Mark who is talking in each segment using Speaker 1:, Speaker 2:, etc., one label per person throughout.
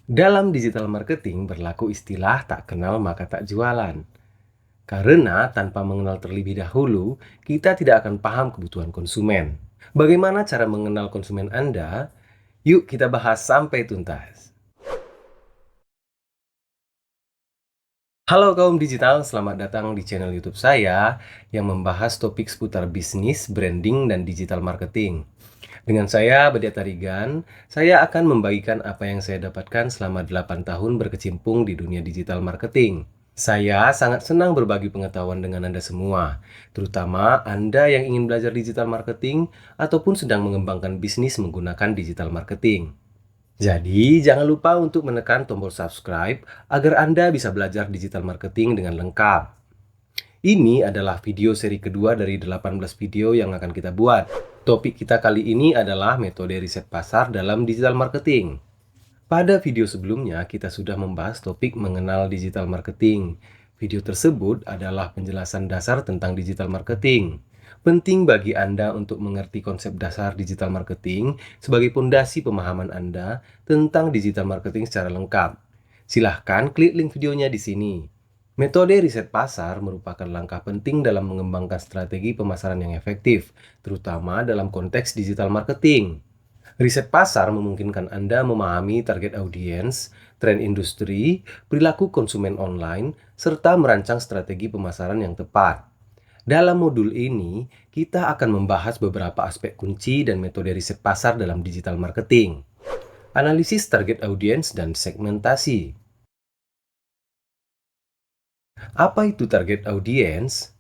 Speaker 1: Dalam digital marketing berlaku istilah tak kenal maka tak jualan. Karena tanpa mengenal terlebih dahulu, kita tidak akan paham kebutuhan konsumen. Bagaimana cara mengenal konsumen Anda? Yuk kita bahas sampai tuntas. Halo kaum digital, selamat datang di channel YouTube saya yang membahas topik seputar bisnis, branding, dan digital marketing. Dengan saya, Badia Tarigan, saya akan membagikan apa yang saya dapatkan selama 8 tahun berkecimpung di dunia digital marketing. Saya sangat senang berbagi pengetahuan dengan Anda semua, terutama Anda yang ingin belajar digital marketing ataupun sedang mengembangkan bisnis menggunakan digital marketing. Jadi, jangan lupa untuk menekan tombol subscribe agar Anda bisa belajar digital marketing dengan lengkap. Ini adalah video seri kedua dari 18 video yang akan kita buat. Topik kita kali ini adalah metode riset pasar dalam digital marketing. Pada video sebelumnya, kita sudah membahas topik mengenal digital marketing. Video tersebut adalah penjelasan dasar tentang digital marketing. Penting bagi Anda untuk mengerti konsep dasar digital marketing sebagai fondasi pemahaman Anda tentang digital marketing secara lengkap. Silahkan klik link videonya di sini. Metode riset pasar merupakan langkah penting dalam mengembangkan strategi pemasaran yang efektif, terutama dalam konteks digital marketing. Riset pasar memungkinkan Anda memahami target audiens, tren industri, perilaku konsumen online, serta merancang strategi pemasaran yang tepat. Dalam modul ini, kita akan membahas beberapa aspek kunci dan metode riset pasar dalam digital marketing. Analisis target audiens dan segmentasi. Apa itu target audiens?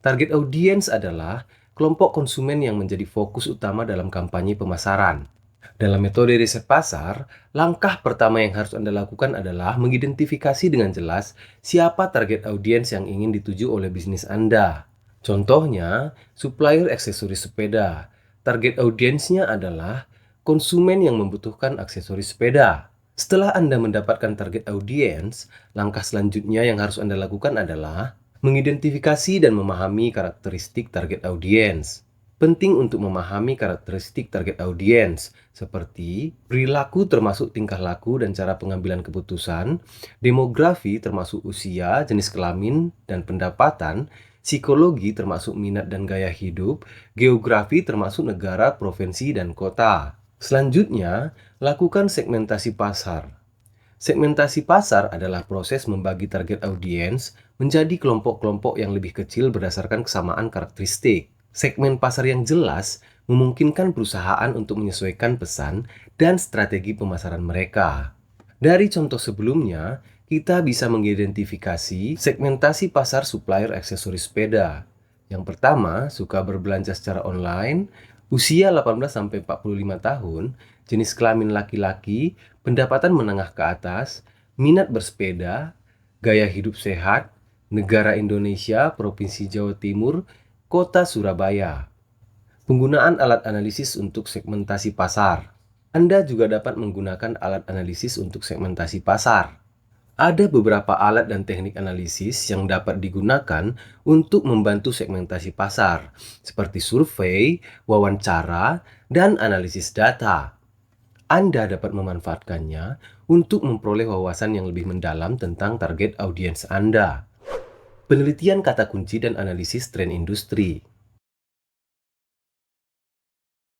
Speaker 1: Target audiens adalah kelompok konsumen yang menjadi fokus utama dalam kampanye pemasaran. Dalam metode riset pasar, langkah pertama yang harus Anda lakukan adalah mengidentifikasi dengan jelas siapa target audiens yang ingin dituju oleh bisnis Anda. Contohnya, supplier aksesoris sepeda. Target audiensnya adalah konsumen yang membutuhkan aksesoris sepeda. Setelah Anda mendapatkan target audiens, langkah selanjutnya yang harus Anda lakukan adalah mengidentifikasi dan memahami karakteristik target audiens. Penting untuk memahami karakteristik target audiens, seperti perilaku termasuk tingkah laku dan cara pengambilan keputusan, demografi termasuk usia, jenis kelamin, dan pendapatan, psikologi termasuk minat dan gaya hidup, geografi termasuk negara, provinsi, dan kota. Selanjutnya, lakukan segmentasi pasar. Segmentasi pasar adalah proses membagi target audiens menjadi kelompok-kelompok yang lebih kecil berdasarkan kesamaan karakteristik. Segmen pasar yang jelas memungkinkan perusahaan untuk menyesuaikan pesan dan strategi pemasaran mereka. Dari contoh sebelumnya, kita bisa mengidentifikasi segmentasi pasar supplier aksesoris sepeda. Yang pertama, suka berbelanja secara online, usia 18-45 tahun, jenis kelamin laki-laki, pendapatan menengah ke atas, minat bersepeda, gaya hidup sehat, negara Indonesia, Provinsi Jawa Timur, Kota Surabaya. Penggunaan alat analisis untuk segmentasi pasar. Anda juga dapat menggunakan alat analisis untuk segmentasi pasar. Ada beberapa alat dan teknik analisis yang dapat digunakan untuk membantu segmentasi pasar, seperti survei, wawancara, dan analisis data. Anda dapat memanfaatkannya untuk memperoleh wawasan yang lebih mendalam tentang target audiens Anda. Penelitian kata kunci dan analisis tren industri.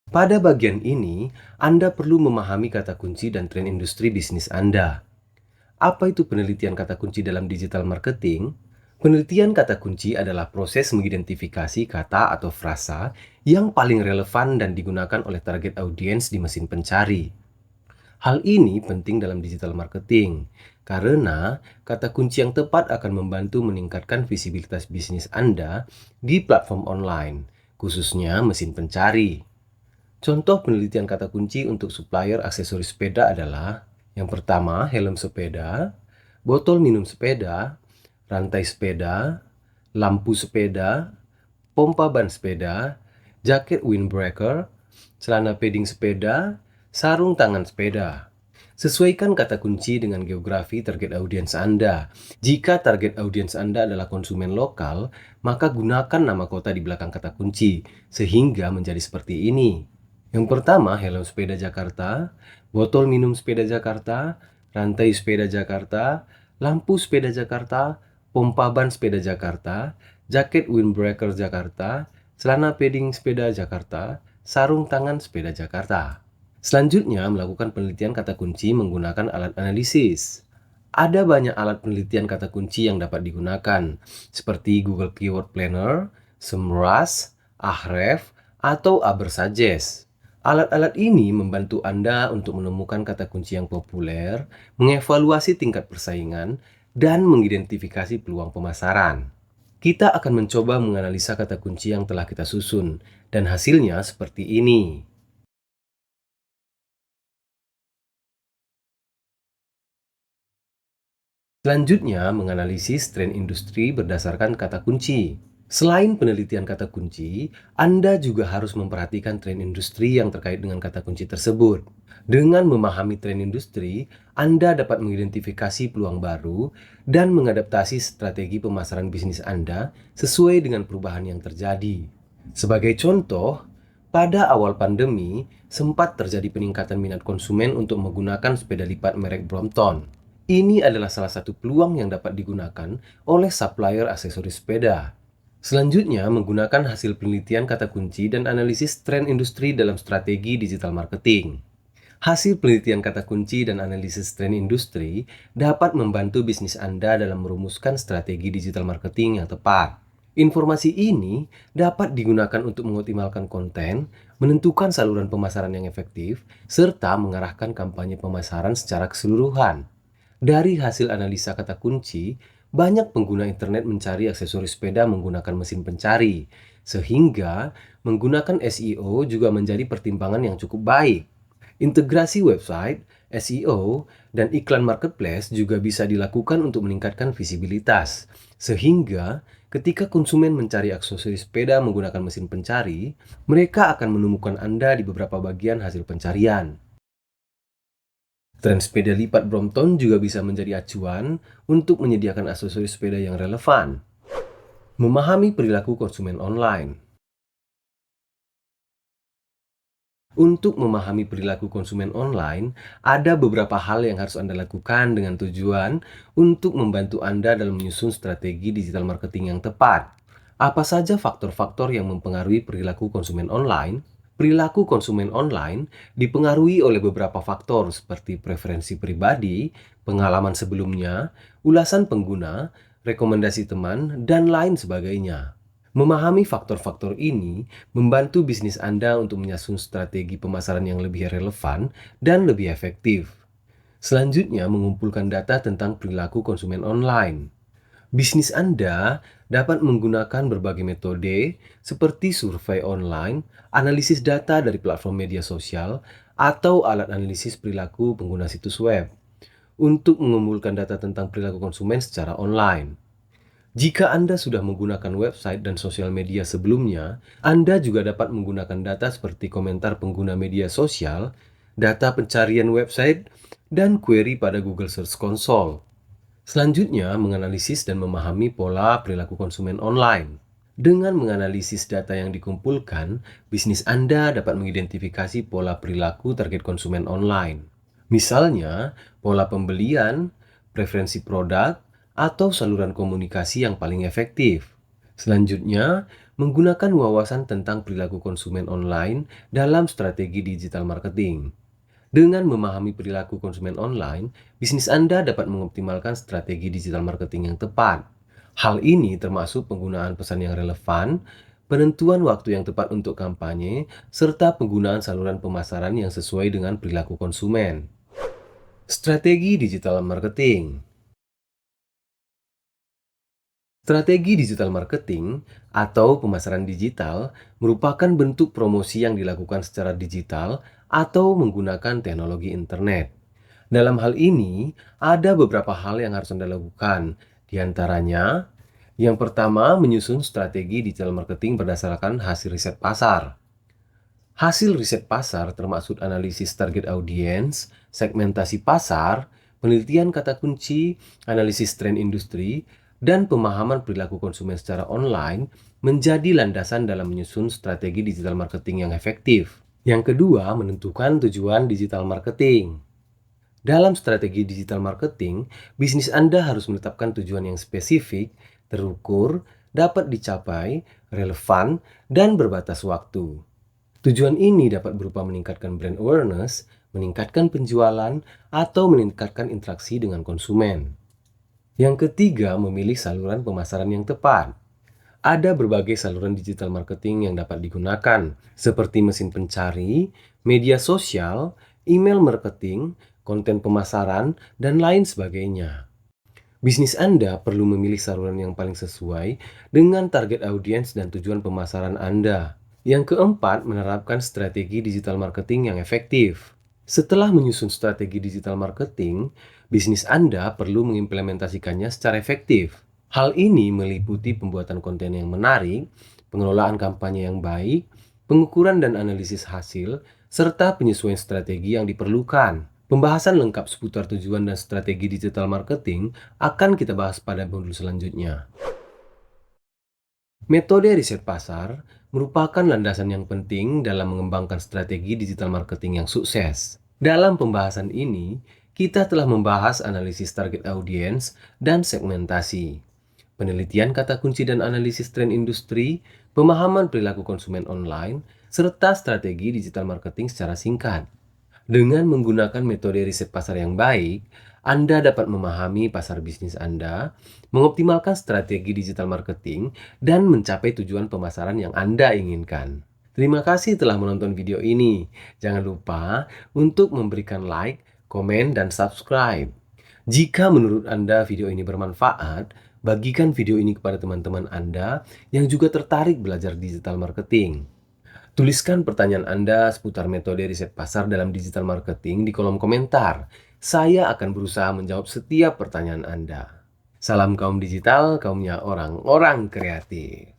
Speaker 1: Pada bagian ini, Anda perlu memahami kata kunci dan tren industri bisnis Anda. Apa itu penelitian kata kunci dalam digital marketing? Penelitian kata kunci adalah proses mengidentifikasi kata atau frasa yang paling relevan dan digunakan oleh target audiens di mesin pencari. Hal ini penting dalam digital marketing, karena kata kunci yang tepat akan membantu meningkatkan visibilitas bisnis Anda di platform online, khususnya mesin pencari. Contoh penelitian kata kunci untuk supplier aksesoris sepeda adalah: yang pertama, helm sepeda, botol minum sepeda, rantai sepeda, lampu sepeda, pompa ban sepeda, jaket windbreaker, celana padding sepeda, sarung tangan sepeda. Sesuaikan kata kunci dengan geografi target audiens Anda. Jika target audiens Anda adalah konsumen lokal, maka gunakan nama kota di belakang kata kunci, sehingga menjadi seperti ini. Yang pertama, helm sepeda Jakarta, botol minum sepeda Jakarta, rantai sepeda Jakarta, lampu sepeda Jakarta, pompa ban sepeda Jakarta, jaket windbreaker Jakarta, celana padding sepeda Jakarta, sarung tangan sepeda Jakarta. Selanjutnya, melakukan penelitian kata kunci menggunakan alat analisis. Ada banyak alat penelitian kata kunci yang dapat digunakan, seperti Google Keyword Planner, SEMrush, Ahrefs, atau Ubersuggest. Alat-alat ini membantu Anda untuk menemukan kata kunci yang populer, mengevaluasi tingkat persaingan, dan mengidentifikasi peluang pemasaran. Kita akan mencoba menganalisa kata kunci yang telah kita susun, dan hasilnya seperti ini. Selanjutnya, menganalisis tren industri berdasarkan kata kunci. Selain penelitian kata kunci, Anda juga harus memperhatikan tren industri yang terkait dengan kata kunci tersebut. Dengan memahami tren industri, Anda dapat mengidentifikasi peluang baru dan mengadaptasi strategi pemasaran bisnis Anda sesuai dengan perubahan yang terjadi. Sebagai contoh, pada awal pandemi, sempat terjadi peningkatan minat konsumen untuk menggunakan sepeda lipat merek Brompton. Ini adalah salah satu peluang yang dapat digunakan oleh supplier aksesoris sepeda. Selanjutnya, menggunakan hasil penelitian kata kunci dan analisis tren industri dalam strategi digital marketing. Hasil penelitian kata kunci dan analisis tren industri dapat membantu bisnis Anda dalam merumuskan strategi digital marketing yang tepat. Informasi ini dapat digunakan untuk mengoptimalkan konten, menentukan saluran pemasaran yang efektif, serta mengarahkan kampanye pemasaran secara keseluruhan. Dari hasil analisa kata kunci, banyak pengguna internet mencari aksesoris sepeda menggunakan mesin pencari, sehingga menggunakan SEO juga menjadi pertimbangan yang cukup baik. Integrasi website, SEO, dan iklan marketplace juga bisa dilakukan untuk meningkatkan visibilitas, sehingga ketika konsumen mencari aksesoris sepeda menggunakan mesin pencari, mereka akan menemukan Anda di beberapa bagian hasil pencarian. Tren sepeda lipat Brompton juga bisa menjadi acuan untuk menyediakan aksesoris sepeda yang relevan. Memahami perilaku konsumen online. Untuk memahami perilaku konsumen online, ada beberapa hal yang harus Anda lakukan dengan tujuan untuk membantu Anda dalam menyusun strategi digital marketing yang tepat. Apa saja faktor-faktor yang mempengaruhi perilaku konsumen online? Perilaku konsumen online dipengaruhi oleh beberapa faktor seperti preferensi pribadi, pengalaman sebelumnya, ulasan pengguna, rekomendasi teman, dan lain sebagainya. Memahami faktor-faktor ini membantu bisnis Anda untuk menyusun strategi pemasaran yang lebih relevan dan lebih efektif. Selanjutnya, mengumpulkan data tentang perilaku konsumen online. Bisnis Anda dapat menggunakan berbagai metode seperti survei online, analisis data dari platform media sosial, atau alat analisis perilaku pengguna situs web untuk mengumpulkan data tentang perilaku konsumen secara online. Jika Anda sudah menggunakan website dan sosial media sebelumnya, Anda juga dapat menggunakan data seperti komentar pengguna media sosial, data pencarian website, dan query pada Google Search Console. Selanjutnya, menganalisis dan memahami pola perilaku konsumen online. Dengan menganalisis data yang dikumpulkan, bisnis Anda dapat mengidentifikasi pola perilaku target konsumen online. Misalnya, pola pembelian, preferensi produk, atau saluran komunikasi yang paling efektif. Selanjutnya, menggunakan wawasan tentang perilaku konsumen online dalam strategi digital marketing. Dengan memahami perilaku konsumen online, bisnis Anda dapat mengoptimalkan strategi digital marketing yang tepat. Hal ini termasuk penggunaan pesan yang relevan, penentuan waktu yang tepat untuk kampanye, serta penggunaan saluran pemasaran yang sesuai dengan perilaku konsumen. Strategi digital marketing. Strategi digital marketing atau pemasaran digital merupakan bentuk promosi yang dilakukan secara digital atau menggunakan teknologi internet. Dalam hal ini, ada beberapa hal yang harus Anda lakukan. Di antaranya, yang pertama, menyusun strategi digital marketing berdasarkan hasil riset pasar. Hasil riset pasar termasuk analisis target audiens, segmentasi pasar, penelitian kata kunci, analisis tren industri, dan pemahaman perilaku konsumen secara online menjadi landasan dalam menyusun strategi digital marketing yang efektif. Yang kedua, menentukan tujuan digital marketing. Dalam strategi digital marketing, bisnis Anda harus menetapkan tujuan yang spesifik, terukur, dapat dicapai, relevan, dan berbatas waktu. Tujuan ini dapat berupa meningkatkan brand awareness, meningkatkan penjualan, atau meningkatkan interaksi dengan konsumen. Yang ketiga, memilih saluran pemasaran yang tepat. Ada berbagai saluran digital marketing yang dapat digunakan, seperti mesin pencari, media sosial, email marketing, konten pemasaran, dan lain sebagainya. Bisnis Anda perlu memilih saluran yang paling sesuai dengan target audiens dan tujuan pemasaran Anda. Yang keempat, menerapkan strategi digital marketing yang efektif. Setelah menyusun strategi digital marketing, bisnis Anda perlu mengimplementasikannya secara efektif. Hal ini meliputi pembuatan konten yang menarik, pengelolaan kampanye yang baik, pengukuran dan analisis hasil, serta penyesuaian strategi yang diperlukan. Pembahasan lengkap seputar tujuan dan strategi digital marketing akan kita bahas pada modul selanjutnya. Metode riset pasar merupakan landasan yang penting dalam mengembangkan strategi digital marketing yang sukses. Dalam pembahasan ini, kita telah membahas analisis target audiens dan segmentasi, penelitian kata kunci dan analisis tren industri, pemahaman perilaku konsumen online, serta strategi digital marketing secara singkat. Dengan menggunakan metode riset pasar yang baik, Anda dapat memahami pasar bisnis Anda, mengoptimalkan strategi digital marketing, dan mencapai tujuan pemasaran yang Anda inginkan. Terima kasih telah menonton video ini. Jangan lupa untuk memberikan like, komen, dan subscribe. Jika menurut Anda video ini bermanfaat, bagikan video ini kepada teman-teman Anda yang juga tertarik belajar digital marketing. Tuliskan pertanyaan Anda seputar metode riset pasar dalam digital marketing di kolom komentar. Saya akan berusaha menjawab setiap pertanyaan Anda. Salam kaum digital, kaumnya orang-orang kreatif.